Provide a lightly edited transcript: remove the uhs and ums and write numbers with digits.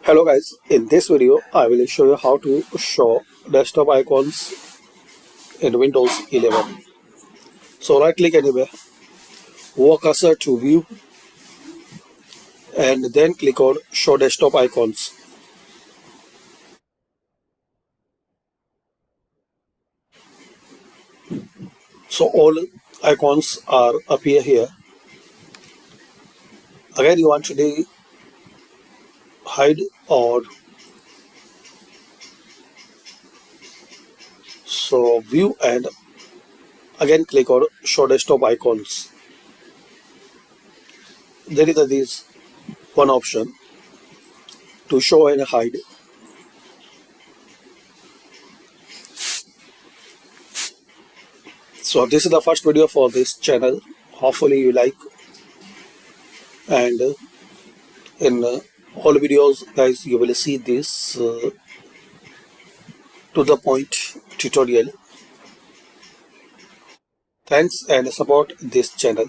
Hello guys, in this video I will show you how to show desktop icons in Windows 11. So right click anywhere, move cursor to view and then click on show desktop icons. So all icons are appear here. Again you want to hide or so view and again click on show desktop icons. There is this one option to show and hide. So this is the first video for this channel. Hopefully you like, and in all videos guys you will see this to the point tutorial. Thanks and support this channel.